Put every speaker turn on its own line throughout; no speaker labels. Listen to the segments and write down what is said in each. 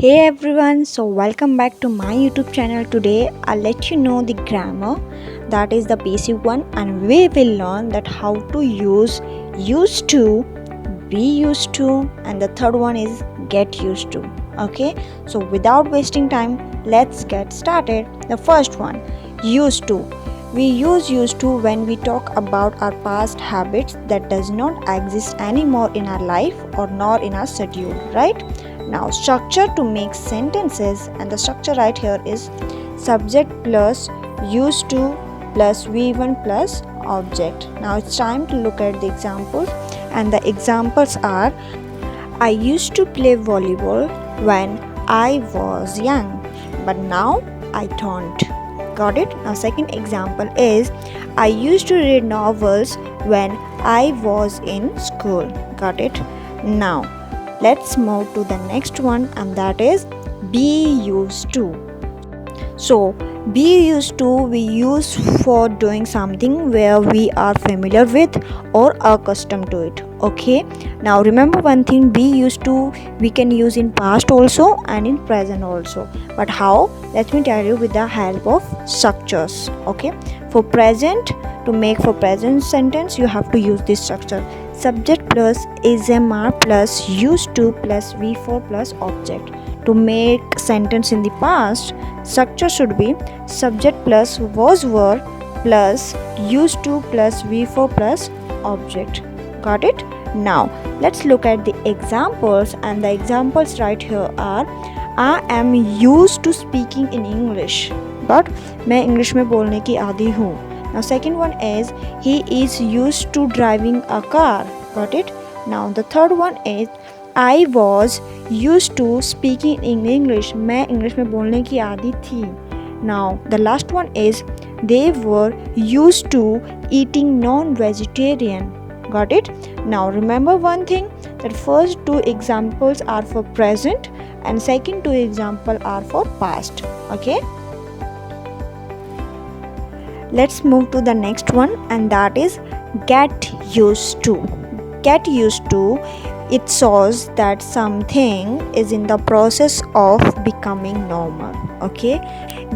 Hey everyone, so welcome back to my YouTube channel. Today I'll let you know the grammar, that is the basic one, and we will learn that how to use used to, be used to, and the third one is get used to. Okay, so without wasting time, let's get started. The first one, used to. We use used to when we talk about our past habits that does not exist anymore in our life or nor in our schedule, right? Now structure to make sentences, and the structure right here is subject plus used to plus V1 plus object. Now it's time to look at the examples, and the examples are: I used to play volleyball when I was young, but now I don't. Got it? Now second example is I used to read novels when I was in school. Got it? Now let's move to the next one, and that is be used to. So be used to we use for doing something where we are familiar with or accustomed to it. Okay, now remember one thing, be used to we can use in past also and in present also. But how? Let me tell you with the help of structures. Okay, for present, to make for present sentence you have to use this structure: subject plus ismr plus used to plus v4 plus object. To make sentence in the past, structure should be subject plus was were plus used to plus v4 plus object. Got it? Now let's look at the examples, and the examples right here are I am used to speaking in English, but मैं English में बोलने की आदी हूँ. Now second one is he is used to driving a car. Got it? Now the third one is I was used to speaking in English. मैं English में बोलने की आदी थी. Now the last one is they were used to eating non-vegetarian. Got it? Now remember one thing, that first two examples are for present and second two examples are for past. Okay? Let's move to the next one, and that is get used to. Get used to, it shows that something is in the process of becoming normal. Okay,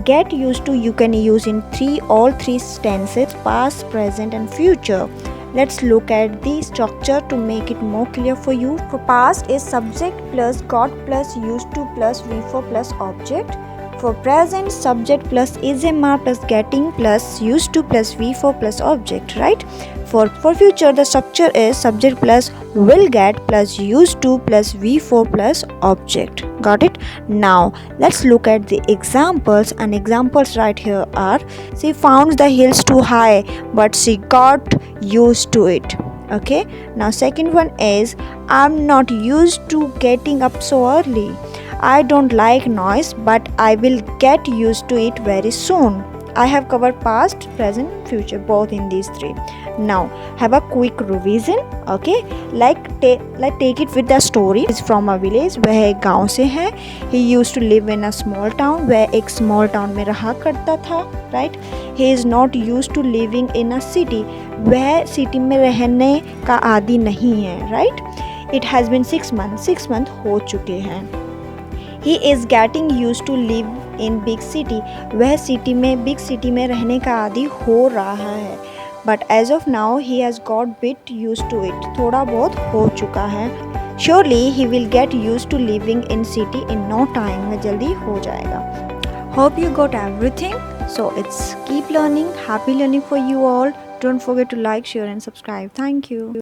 get used to you can use in all three tenses: past, present and future. Let's look at the structure to make it more clear for you. For past is subject plus got plus used to plus v4 plus object. For present, subject plus ismr plus getting plus used to plus v4 plus object, right? For future, the structure is subject plus will get plus used to plus v4 plus object. Got it? Now let's look at the examples, and examples right here are she found the hills too high but she got used to it. Okay, now second one is I'm not used to getting up so early. I don't like noise, but I will get used to it very soon. I have covered past, present, future, both in these three. Now have a quick revision. Okay, take it with the story. It's from a village वह एक गाँव से है. He used to live in a small town. वह एक small town में रहा करता था. Right? He is not used to living in a city. वह city में रहने का आदी नहीं है. Right? It has been 6 months. 6 month हो चुके हैं. He is getting used to live in big city. वह city में big city में रहने का आदी हो रहा है. But as of now he has got bit used to it. थोड़ा बहुत हो चुका है. Surely he will get used to living in city in no time. वह जल्दी हो जाएगा. Hope you got everything. So it's keep learning. Happy learning for you all. Don't forget to like, share and subscribe. Thank you.